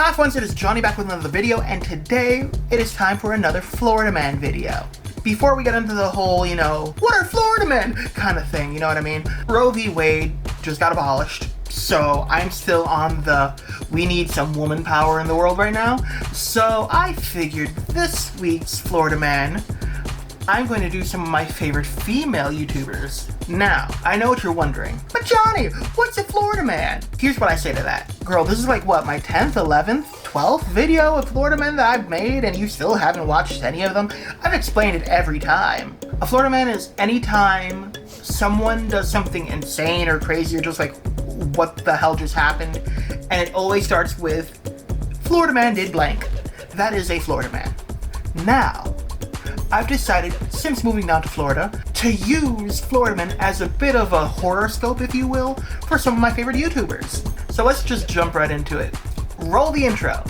Hi friends, it is Johnny back with another video, and today it is time for another Florida Man video. Before we get into the whole, what are Florida men kind of thing, you know what I mean? Roe v. Wade just got abolished, so I'm still on the we need some woman power in the world right now. So I figured this week's Florida Man, I'm going to do some of my favorite female YouTubers. Now, I know what you're wondering, but Johnny, what's a Florida Man? Here's what I say to that. Girl, this is like what, my 10th, 11th, 12th video of Florida Men that I've made and you still haven't watched any of them? I've explained it every time. A Florida Man is anytime someone does something insane or crazy or just like, what the hell just happened? And it always starts with, Florida Man did blank. That is a Florida Man. Now, I've decided, since moving down to Florida, to use Florida Men as a bit of a horoscope, if you will, for some of my favorite YouTubers. So let's just jump right into it. Roll the intro.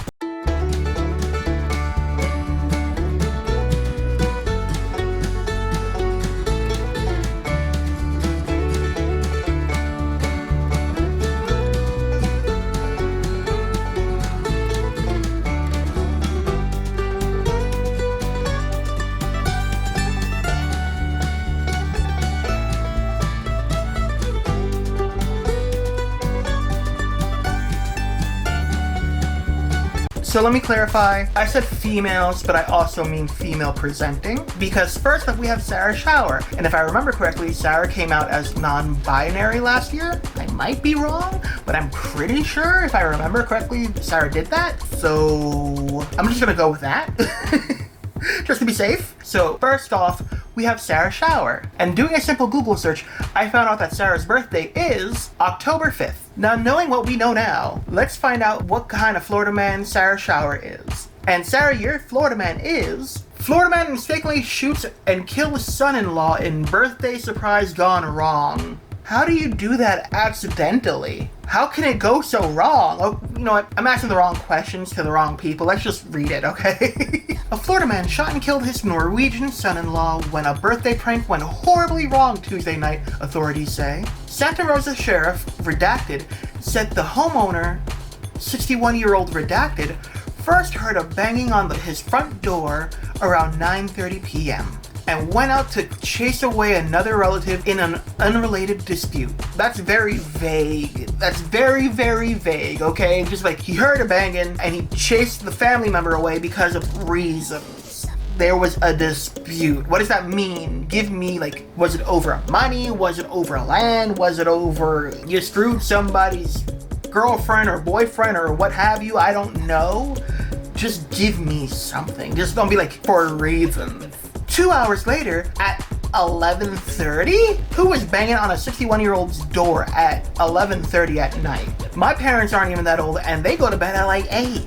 So let me clarify, I said females, but I also mean female presenting, because first up we have Sarah Shower, and if I remember correctly, Sarah came out as non-binary last year. I might be wrong, but I'm pretty sure if I remember correctly, Sarah did that, so I'm just gonna go with that, just to be safe. So first off, we have Sarah Shower, and doing a simple Google search, I found out that Sarah's birthday is October 5th. Now, knowing what we know now, let's find out what kind of Florida Man Sarah Shower is. And Sarah, your Florida Man is... Florida Man mistakenly shoots and kills son-in-law in birthday surprise gone wrong. How do you do that accidentally? How can it go so wrong? Oh, you know what? I'm asking the wrong questions to the wrong people. Let's just read it, okay? A Florida man shot and killed his Norwegian son-in-law when a birthday prank went horribly wrong Tuesday night, authorities say. Santa Rosa Sheriff, redacted, said the homeowner, 61-year-old redacted, first heard a banging on his front door around 9:30 p.m. and went out to chase away another relative in an unrelated dispute. That's very vague. That's very, very vague, okay? Just like, he heard a banging and he chased the family member away because of reasons. There was a dispute. What does that mean? Give me, like, was it over money? Was it over land? Was it over you screwed somebody's girlfriend or boyfriend or what have you? I don't know. Just give me something. Just don't be like, for reasons. 2 hours later, at 11:30? Who was banging on a 61-year-old's door at 11:30 at night? My parents aren't even that old, and they go to bed at like 8.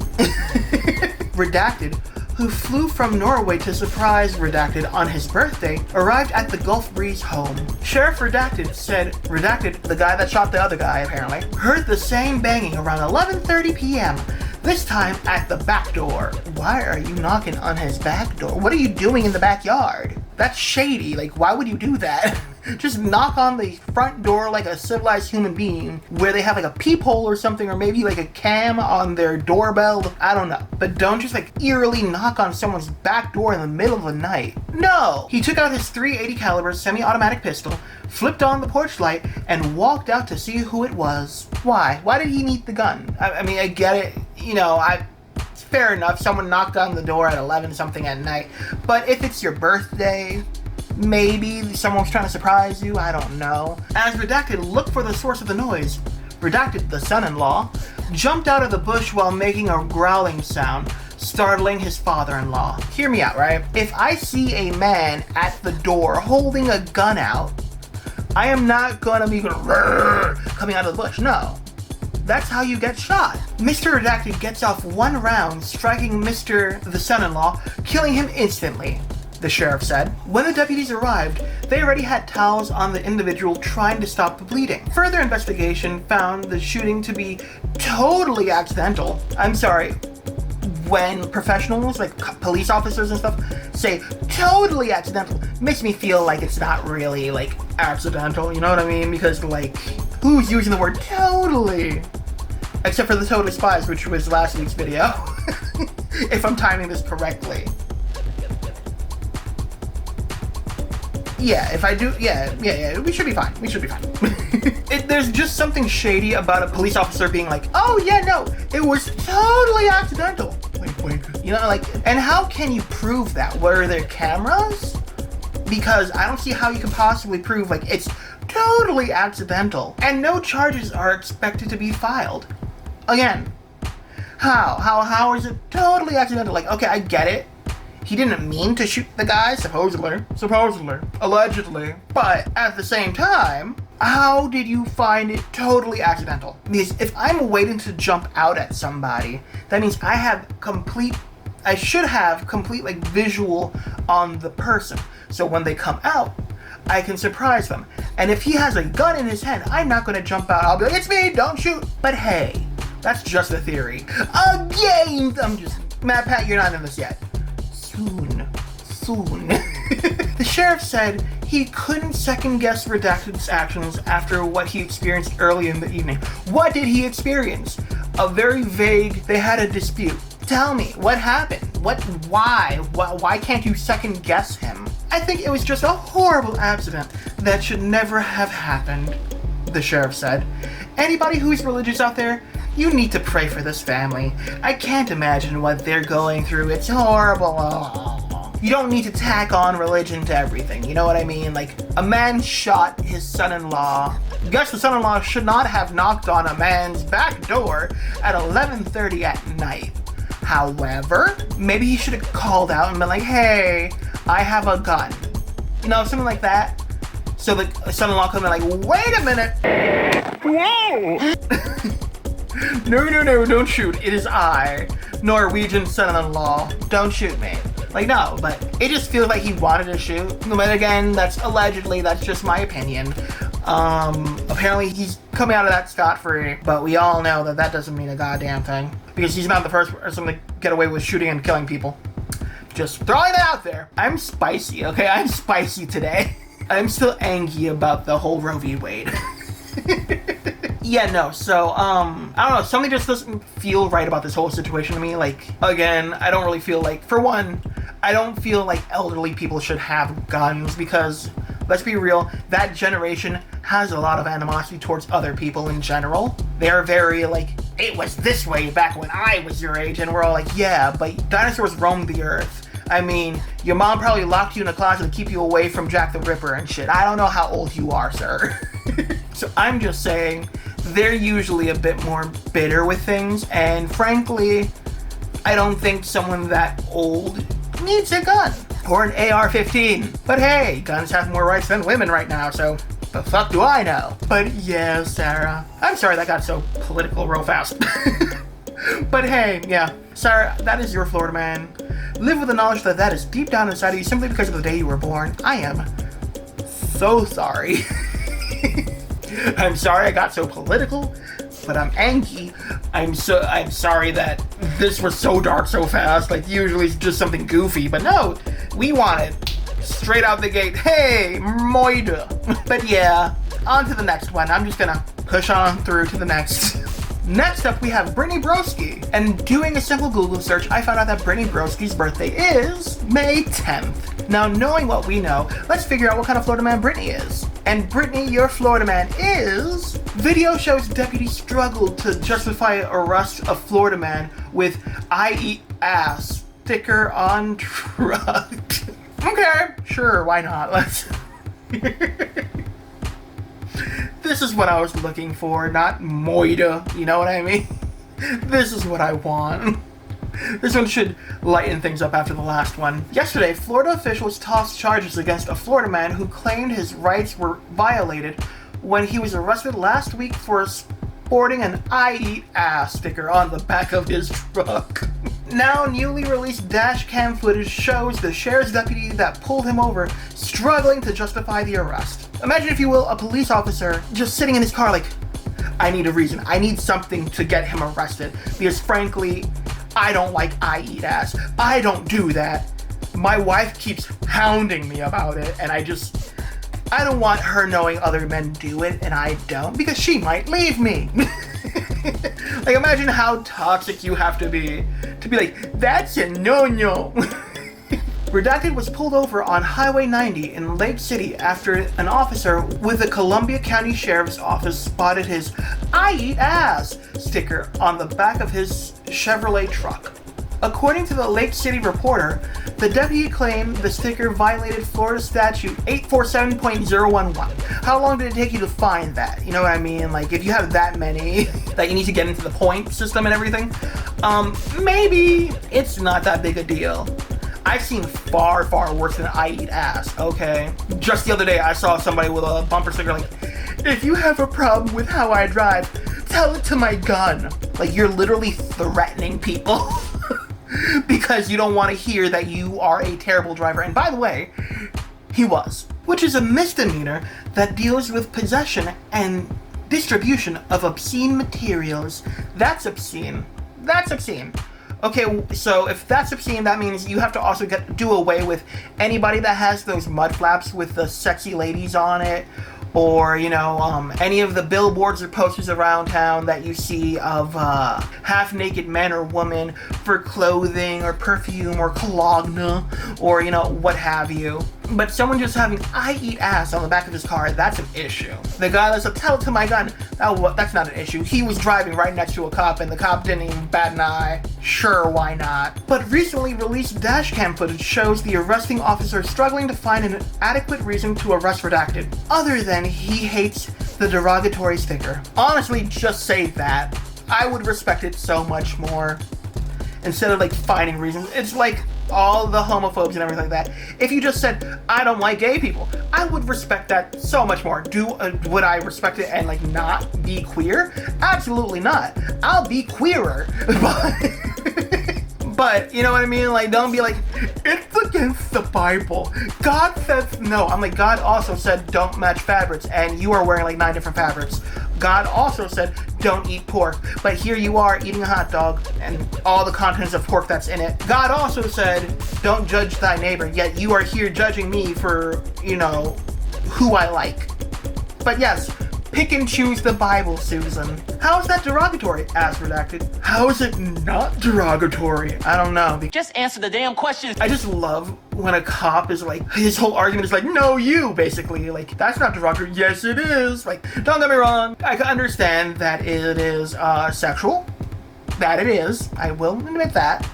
Redacted, who flew from Norway to surprise Redacted on his birthday, arrived at the Gulf Breeze home. Sheriff Redacted said Redacted, the guy that shot the other guy apparently, heard the same banging around 11:30 p.m., this time at the back door. Why are you knocking on his back door? What are you doing in the backyard? That's shady. Like, why would you do that? Just knock on the front door like a civilized human being, where they have like a peephole or something, or maybe like a cam on their doorbell. I don't know. But don't just like eerily knock on someone's back door in the middle of the night. No! He took out his .380 caliber semi-automatic pistol, flipped on the porch light, and walked out to see who it was. Why? Why did he need the gun? I mean, I get it. It's fair enough. Someone knocked on the door at 11 something at night. But if it's your birthday, maybe someone's trying to surprise you. I don't know. As Redacted looked for the source of the noise, Redacted, the son-in-law, jumped out of the bush while making a growling sound, startling his father-in-law. Hear me out, right? If I see a man at the door holding a gun out, I am not gonna be coming out of the bush. No. That's how you get shot. Mr. Redacted gets off one round, striking Mr. the son-in-law, killing him instantly, the sheriff said. When the deputies arrived, they already had towels on the individual trying to stop the bleeding. Further investigation found the shooting to be totally accidental. I'm sorry, when professionals, like police officers and stuff, say totally accidental, makes me feel like it's not really, like, accidental, you know what I mean? Because, like, who's using the word totally? Except for the Totally Spies, which was last week's video. If I'm timing this correctly. Yeah, if I do, yeah, we should be fine. We should be fine. There's just something shady about a police officer being like, oh yeah, no, it was totally accidental. Wink. You know, like, and how can you prove that? Were there cameras? Because I don't see how you can possibly prove, like, it's totally accidental. And no charges are expected to be filed. Again, how is it totally accidental? Like, okay, I get it. He didn't mean to shoot the guy, supposedly, allegedly. But at the same time, how did you find it totally accidental? Because if I'm waiting to jump out at somebody, that means I should have complete like visual on the person. So when they come out, I can surprise them. And if he has a gun in his hand, I'm not gonna jump out. I'll be like, it's me, don't shoot. But hey, that's just a theory. Again, Matt Pat, you're not in this yet. Soon. The sheriff said he couldn't second guess Redacted's actions after what he experienced early in the evening. What did he experience? A very vague, they had a dispute. Tell me, what happened? Why can't you second guess him? I think it was just a horrible accident that should never have happened, the sheriff said. Anybody who is religious out there, you need to pray for this family. I can't imagine what they're going through. It's horrible. You don't need to tack on religion to everything. You know what I mean? Like, a man shot his son-in-law. Guess the son-in-law should not have knocked on a man's back door at 11:30 at night. However, maybe he should have called out and been like, hey, I have a gun. You know, something like that. So the son-in-law could have been like, wait a minute. Whoa! No, don't shoot. It is I, Norwegian son-in-law. Don't shoot me. Like, no, but it just feels like he wanted to shoot. But again, that's just my opinion. Apparently he's coming out of that scot-free, but we all know that doesn't mean a goddamn thing. Because he's not the first person to get away with shooting and killing people. Just throwing that out there. I'm spicy, okay? I'm spicy today. I'm still angry about the whole Roe v. Wade. Yeah, no, so, I don't know, something just doesn't feel right about this whole situation to me. Like, again, I don't really feel like, for one, I don't feel like elderly people should have guns because, let's be real, that generation has a lot of animosity towards other people in general. They're very, like, it was this way back when I was your age, and we're all like, yeah, but dinosaurs roamed the earth. I mean, your mom probably locked you in a closet to keep you away from Jack the Ripper and shit. I don't know how old you are, sir. So I'm just saying, they're usually a bit more bitter with things, and frankly, I don't think someone that old needs a gun. Or an AR-15. But hey, guns have more rights than women right now, so the fuck do I know? But yeah, Sarah. I'm sorry that got so political real fast. But hey, yeah. Sarah, that is your Florida man. Live with the knowledge that is deep down inside of you simply because of the day you were born. I am so sorry. I'm sorry I got so political, but I'm angry. I'm sorry that this was so dark so fast. Like, usually it's just something goofy, but no, we want it straight out the gate. Hey, moida. But yeah, on to the next one. I'm just gonna push on through to the next. Next up, we have Brittany Broski. And doing a simple Google search, I found out that Brittany Broski's birthday is May 10th. Now, knowing what we know, let's figure out what kind of Florida man Brittany is. And Brittany, your Florida man is... Video shows deputies struggled to justify arrest of Florida man with "I eat ass" sticker on truck. Okay, sure, why not? Let's... This is what I was looking for, not moida, you know what I mean? This is what I want. This one should lighten things up after the last one. Yesterday, Florida officials tossed charges against a Florida man who claimed his rights were violated when he was arrested last week for sporting an "I eat ass" sticker on the back of his truck. Now, newly released dash cam footage shows the sheriff's deputy that pulled him over struggling to justify the arrest. Imagine, if you will, a police officer just sitting in his car like, I need a reason. I need something to get him arrested. Because frankly, I don't like "I eat ass." I don't do that. My wife keeps hounding me about it, and I don't want her knowing other men do it, and I don't, because she might leave me. Like, imagine how toxic you have to be like, that's a no-no. Redacted was pulled over on Highway 90 in Lake City after an officer with the Columbia County Sheriff's Office spotted his "I eat ass" sticker on the back of his Chevrolet truck. According to the Lake City Reporter, the deputy claimed the sticker violated Florida Statute 847.011. How long did it take you to find that? You know what I mean? Like, if you have that many that you need to get into the point system and everything, maybe it's not that big a deal. I've seen far, far worse than "I eat ass," okay? Just the other day, I saw somebody with a bumper sticker like, "If you have a problem with how I drive, tell it to my gun." Like, you're literally threatening people because you don't want to hear that you are a terrible driver. And by the way, he was. Which is a misdemeanor that deals with possession and distribution of obscene materials. That's obscene. That's obscene. Okay, so if that's obscene, that means you have to also do away with anybody that has those mud flaps with the sexy ladies on it, or, you know, any of the billboards or posters around town that you see of half-naked men or women for clothing or perfume or cologne or, you know, what have you. But someone just having "I eat ass" on the back of his car, that's an issue. The guy that's like, "Tell it to my gun," that's not an issue. He was driving right next to a cop and the cop didn't even bat an eye. Sure, why not? But recently released dashcam footage shows the arresting officer struggling to find an adequate reason to arrest Redacted, other than he hates the derogatory sticker. Honestly, just say that. I would respect it so much more. Instead of, like, finding reasons. It's like all the homophobes and everything like that. If you just said, "I don't like gay people," I would respect that so much more. Would I respect it and, like, not be queer? Absolutely not. I'll be queerer. But, you know what I mean? Like, don't be like, "It's against the Bible. God says no." I'm like, God also said don't match fabrics, and you are wearing like 9 different fabrics. God also said don't eat pork, but here you are eating a hot dog and all the contents of pork that's in it. God also said don't judge thy neighbor, yet you are here judging me for, you know, who I like. But yes, pick and choose the Bible, Susan. How is that derogatory? Asked Redacted. How is it not derogatory? I don't know. Just answer the damn question. I just love when a cop is like, his whole argument is like, "No, you," basically. Like, that's not derogatory. Yes, it is. Like, don't get me wrong. I can understand that it is sexual. That it is. I will admit that.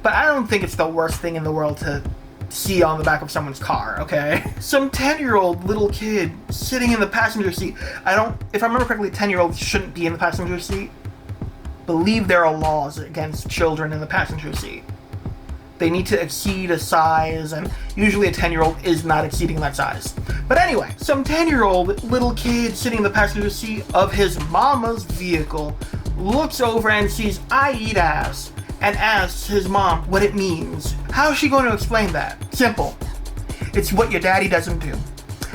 But I don't think it's the worst thing in the world to see on the back of someone's car, okay? Some 10-year-old little kid sitting in the passenger seat. If I remember correctly, 10-year-olds shouldn't be in the passenger seat. Believe there are laws against children in the passenger seat. They need to exceed a size, and usually a 10-year-old is not exceeding that size. But anyway, some 10-year-old little kid sitting in the passenger seat of his mama's vehicle looks over and sees "I eat ass," and asks his mom what it means. How is she going to explain that? Simple. It's what your daddy doesn't do.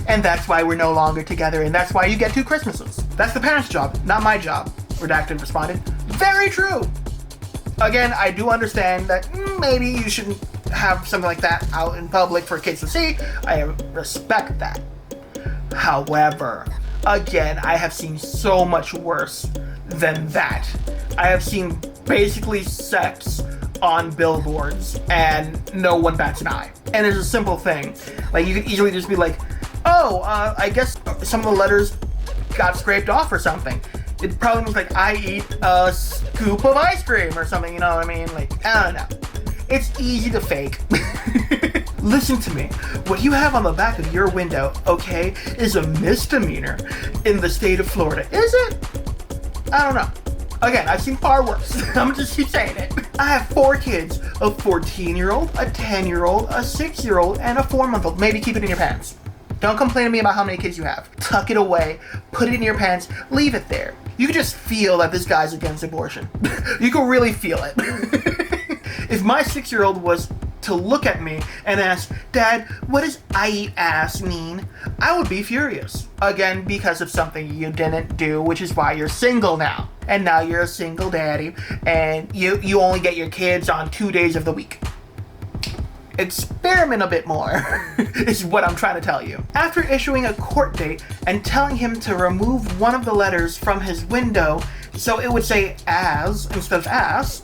And that's why we're no longer together, and that's why you get 2 Christmases. That's the parents' job, not my job, Redacted responded. Very true! Again, I do understand that maybe you shouldn't have something like that out in public for kids to see. I respect that. However, again, I have seen so much worse than that. I have seen basically sex on billboards and no one bats an eye. And it's a simple thing. Like, you could easily just be like, "Oh, I guess some of the letters got scraped off or something." It probably means like, "I eat a scoop of ice cream" or something, you know what I mean? Like, I don't know. It's easy to fake. Listen to me. What you have on the back of your window, okay, is a misdemeanor in the state of Florida. Is it? I don't know. Again, I've seen far worse. I'm just keep saying it. I have 4 kids, a 14-year-old, a 10-year-old, a 6-year-old, and a 4-month-old. Maybe keep it in your pants. Don't complain to me about how many kids you have. Tuck it away, put it in your pants, leave it there. You can just feel that this guy's against abortion. You can really feel it. If my 6-year-old was to look at me and ask, "Dad, what does 'I eat ass' mean?" I would be furious. Again, because of something you didn't do, which is why you're single now. And now you're a single daddy, and you only get your kids on 2 days of the week. Experiment a bit more, is what I'm trying to tell you. After issuing a court date and telling him to remove one of the letters from his window, So it would say as instead of ass.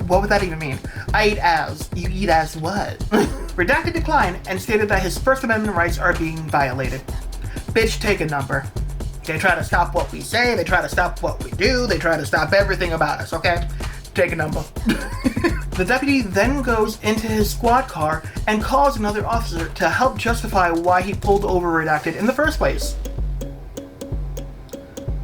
What would that even mean? I eat as. You eat as what? Redacted declined and stated that his First Amendment rights are being violated. Bitch, take a number. They try to stop what we say, they try to stop what we do, they try to stop everything about us, okay? Take a number. The deputy then goes into his squad car and calls another officer to help justify why he pulled over Redacted in the first place.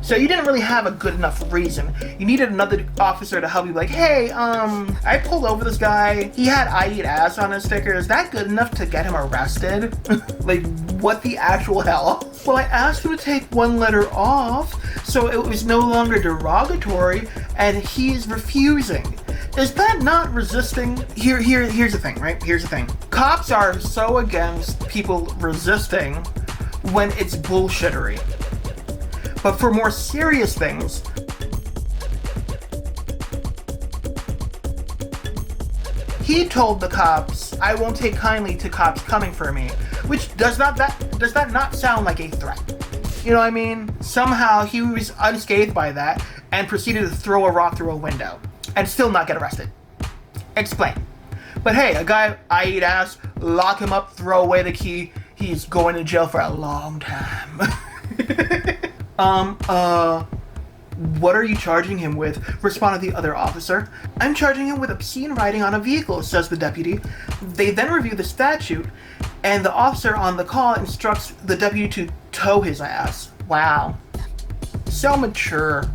So you didn't really have a good enough reason. You needed another officer to help you, like, hey, I pulled over this guy. He had I eat ass on his sticker. Is that good enough to get him arrested? Like, what the actual hell? Well, I asked him to take one letter off, so it was no longer derogatory, and he's refusing. Is that not resisting? Here's the thing, right? Here's the thing. Cops are so against people resisting when it's bullshittery. But for more serious things, he told the cops, I won't take kindly to cops coming for me, which does that not sound like a threat? You know what I mean? Somehow he was unscathed by that and proceeded to throw a rock through a window and still not get arrested. Explain. But hey, a guy, I eat ass, lock him up, throw away the key, he's going to jail for a long time. What are you charging him with? Responded the other officer. I'm charging him with obscene writing on a vehicle, says the deputy. They then review the statute, and the officer on the call instructs the deputy to tow his ass. Wow. So mature.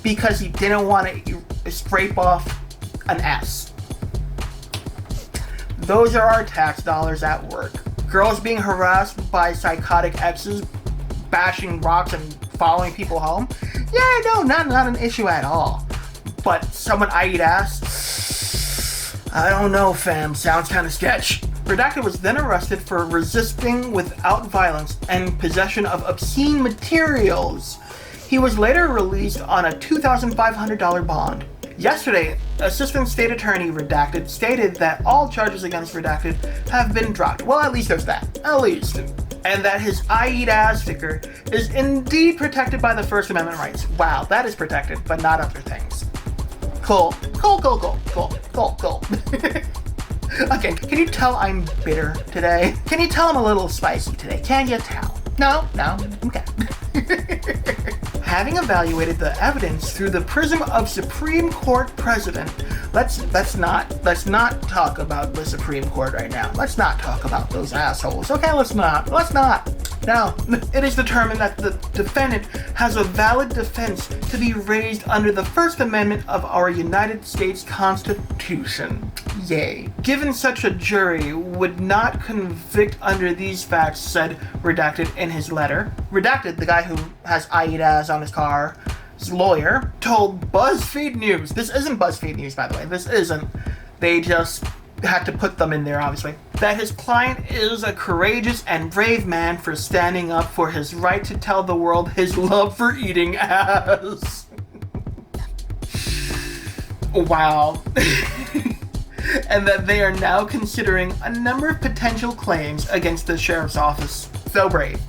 Because he didn't want to scrape off an S. Those are our tax dollars at work. Girls being harassed by psychotic exes, bashing rocks and following people home? Yeah, no, not an issue at all. But someone I eat ass? I don't know, fam. Sounds kind of sketch. Redacted was then arrested for resisting without violence and possession of obscene materials. He was later released on a $2,500 bond. Yesterday, Assistant State Attorney Redacted stated that all charges against Redacted have been dropped. Well, at least there's that. At least. And that his I eat ass sticker is indeed protected by the First Amendment rights. Wow, that is protected, but not other things. Cool. Okay, can you tell I'm bitter today? Can you tell I'm a little spicy today? Can you tell? No? Okay. Having evaluated the evidence through the prism of Supreme Court precedent, let's not talk about the Supreme Court right now. Let's not talk about those assholes. Okay, let's not. No, it is determined that the defendant has a valid defense to be raised under the First Amendment of our United States Constitution. Yay. Given such a jury would not convict under these facts, said Redacted in his letter. Redacted, the guy who has I eat ass on his car, his lawyer, told BuzzFeed News, this isn't BuzzFeed News, by the way, this isn't, they just had to put them in there, obviously, that his client is a courageous and brave man for standing up for his right to tell the world his love for eating ass. Wow. And that they are now considering a number of potential claims against the sheriff's office. So brave.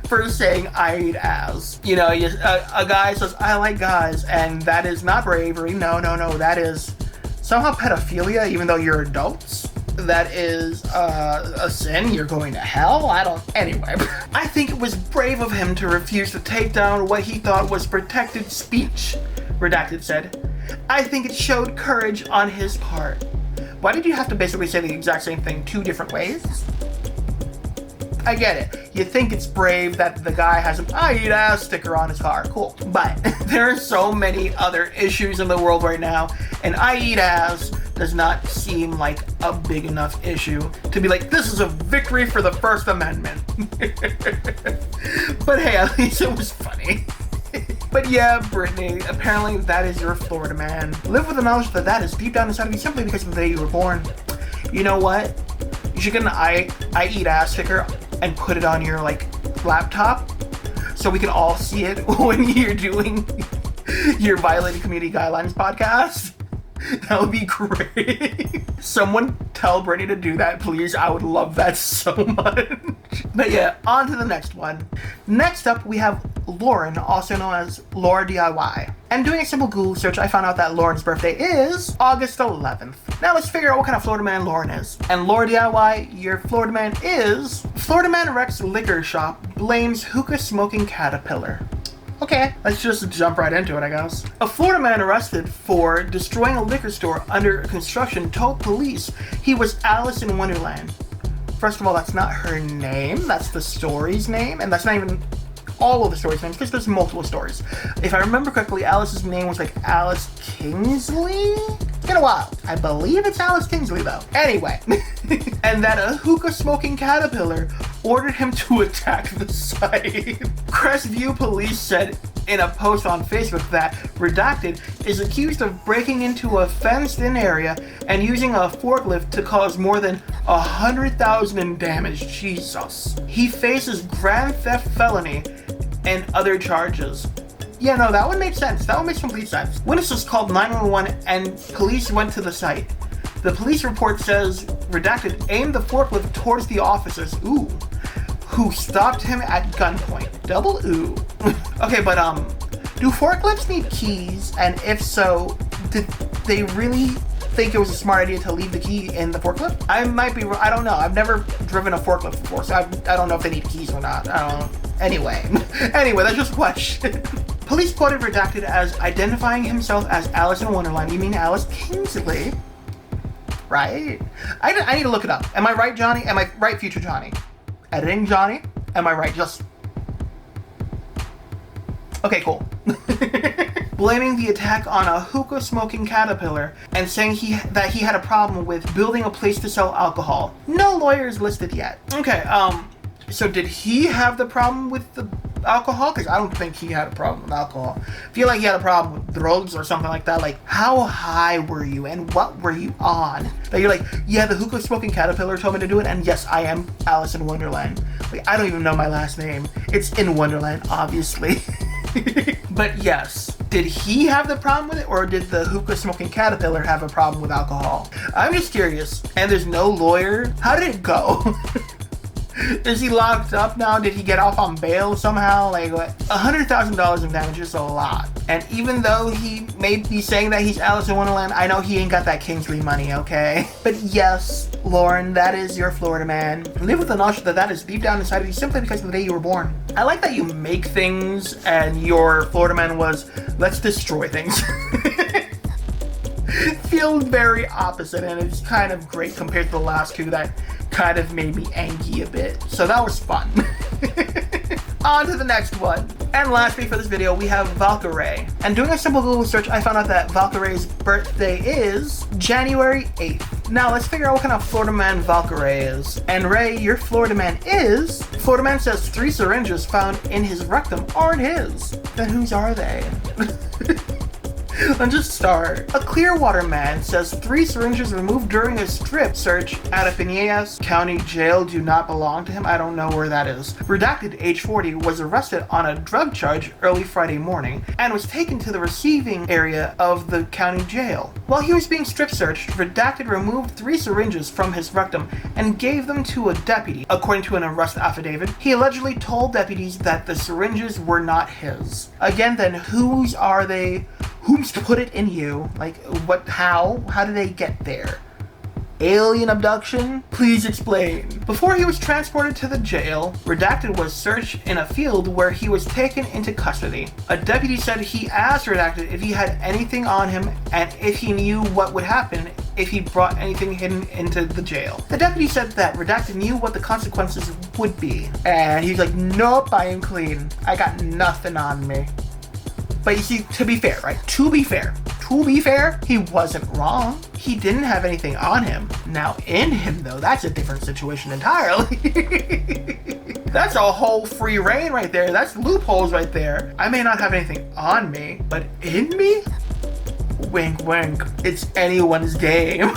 For saying I eat ass. You know, a guy says, I like guys, and that is not bravery. No, that is somehow pedophilia, even though you're adults. That is a sin. You're going to hell. Anyway. I think it was brave of him to refuse to take down what he thought was protected speech, Redacted said. I think it showed courage on his part. Why did you have to basically say the exact same thing 2 different ways? I get it. You think it's brave that the guy has an I eat ass sticker on his car. Cool. But there are so many other issues in the world right now, and I eat ass does not seem like a big enough issue to be like, this is a victory for the First Amendment. But hey, at least it was funny. But yeah, Brittany, apparently that is your Florida man. Live with the knowledge that is deep down inside of you simply because of the day you were born. You know what? You should get an I eat ass sticker and put it on your laptop so we can all see it when you're doing your Violating Community Guidelines podcast. That would be great. Someone tell Brittany to do that, please. I would love that so much. But yeah, on to the next one. Next up, we have Lauren, also known as Laura DIY. And doing a simple Google search, I found out that Lauren's birthday is August 11th. Now let's figure out what kind of Florida man Lauren is. And Laura DIY, your Florida man is... Florida man wrecks liquor shop, blames hookah smoking caterpillar. Okay, let's just jump right into it, I guess. A Florida man arrested for destroying a liquor store under construction told police he was Alice in Wonderland. First of all, that's not her name, that's the story's name, and that's not even all of the story's names, because there's multiple stories. If I remember correctly, Alice's name was like Alice Kingsley? It's been a while. I believe it's Alice Kingsley, though. Anyway, and that a hookah-smoking caterpillar ordered him to attack the site. Crestview police said in a post on Facebook that Redacted is accused of breaking into a fenced-in area and using a forklift to cause more than $100,000 in damage. Jesus. He faces grand theft felony and other charges. Yeah, no, that would make sense. That would make complete sense. Witnesses called 911 and police went to the site. The police report says Redacted aimed the forklift towards the officers, who stopped him at gunpoint. Double ooh. Okay, but do forklifts need keys? And if so, did they really think it was a smart idea to leave the key in the forklift? I might be, I don't know. I've never driven a forklift before, so I don't know if they need keys or not. I don't know. Anyway, that's just a question. Police quoted Redacted as identifying himself as Alice in Wonderland. You mean Alice Kingsley? Right? I need to look it up. Am I right, Johnny? Am I right, future Johnny? Editing Johnny? Am I right? Just... Okay, cool. Blaming the attack on a hookah-smoking caterpillar and saying that he had a problem with building a place to sell alcohol. No lawyers listed yet. Okay, so did he have the problem with the alcohol? Because I don't think he had a problem with alcohol. I feel like he had a problem with drugs or something like that. Like, how high were you and what were you on? That you're like, yeah, the hookah smoking caterpillar told me to do it, and yes, I am Alice in Wonderland. Like, I don't even know my last name. It's in Wonderland, obviously. But yes, did he have the problem with it, or did the hookah smoking caterpillar have a problem with alcohol? I'm just curious. And there's no lawyer. How did it go? Is he locked up now? Did he get off on bail somehow? Like, what? $100,000 in damage is a lot. And even though he may be saying that he's Alice in Wonderland, I know he ain't got that Kingsley money, okay? But yes, Lauren, that is your Florida man. Live with the knowledge that that is deep down inside of you simply because of the day you were born. I like that you make things and your Florida man was, let's destroy things. Feels very opposite, and it's kind of great compared to the last two that kind of made me angry a bit. So that was fun. On to the next one. And lastly for this video, we have Valkyrie. And doing a simple Google search, I found out that Valkyrie's birthday is January 8th. Now let's figure out what kind of Florida man Valkyrie is. And Ray, your Florida man is... Florida man says 3 syringes found in his rectum aren't his. Then whose are they? Let's just start. A Clearwater man says 3 syringes removed during a strip search at a Pinellas County jail do not belong to him. I don't know where that is. Redacted, age 40, was arrested on a drug charge early Friday morning and was taken to the receiving area of the county jail. While he was being strip searched, Redacted removed 3 syringes from his rectum and gave them to a deputy. According to an arrest affidavit, he allegedly told deputies that the syringes were not his. Again, then, whose are they? Whom's to put it in you? Like, what, how did they get there? Alien abduction? Please explain. Before he was transported to the jail, Redacted was searched in a field where he was taken into custody. A deputy said he asked Redacted if he had anything on him and if he knew what would happen if he brought anything hidden into the jail. The deputy said that Redacted knew what the consequences would be. And he's like, nope, I am clean. I got nothing on me. But you see, to be fair, right? To be fair, he wasn't wrong. He didn't have anything on him. Now, in him, though, that's a different situation entirely. That's a whole free reign right there. That's loopholes right there. I may not have anything on me, but in me? Wink, wink. It's anyone's game.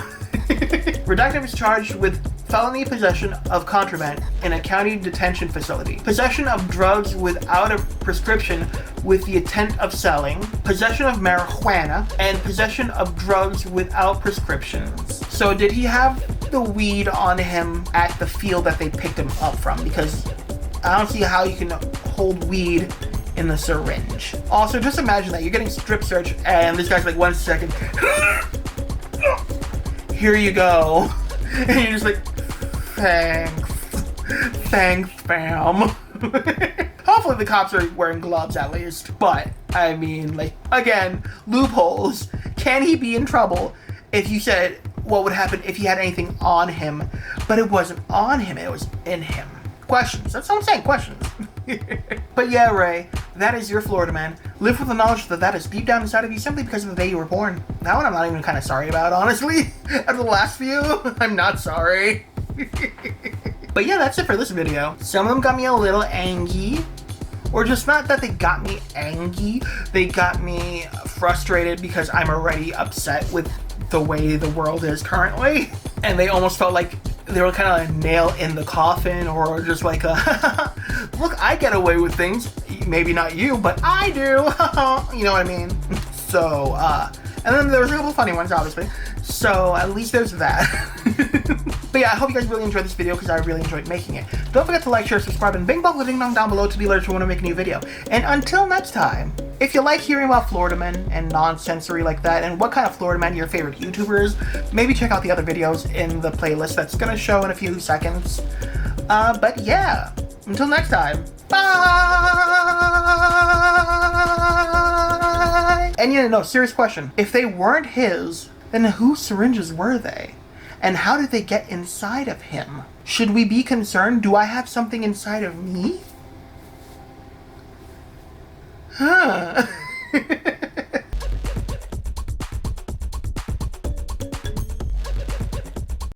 Redacted was charged with felony possession of contraband in a county detention facility, possession of drugs without a prescription with the intent of selling, possession of marijuana, and possession of drugs without prescriptions. So did he have the weed on him at the field that they picked him up from? Because I don't see how you can hold weed in the syringe. Also, just imagine that you're getting strip searched and this guy's like, 1 second. Here you go. And you're just like, thanks. Thanks, fam. Hopefully the cops are wearing gloves at least. But, I mean, like, again, loopholes. Can he be in trouble if you said what would happen if he had anything on him, but it wasn't on him, it was in him? Questions. That's what I'm saying, questions. But yeah, Ray, that is your Florida man. Live with the knowledge that that is deep down inside of you simply because of the day you were born. That one I'm not even kind of sorry about, honestly. After the last few, I'm not sorry. But yeah, that's it for this video. Some of them got me a little angry. Or just not that they got me angry, they got me frustrated because I'm already upset with the way the world is currently. And they almost felt like they were kind of a nail in the coffin, or just like a, look, I get away with things. Maybe not you, but I do. You know what I mean? So, and then there was a couple of funny ones, obviously. So, at least there's that. But yeah, I hope you guys really enjoyed this video because I really enjoyed making it. Don't forget to like, share, subscribe, and bing bong the ding dong down below to be alerted when I make a new video. And until next time, if you like hearing about Florida men and nonsensory like that, and what kind of Florida men your favorite YouTubers, maybe check out the other videos in the playlist that's gonna show in a few seconds. But yeah, until next time, bye! And yeah, no, serious question. If they weren't his, then whose syringes were they? And how did they get inside of him? Should we be concerned? Do I have something inside of me? Huh.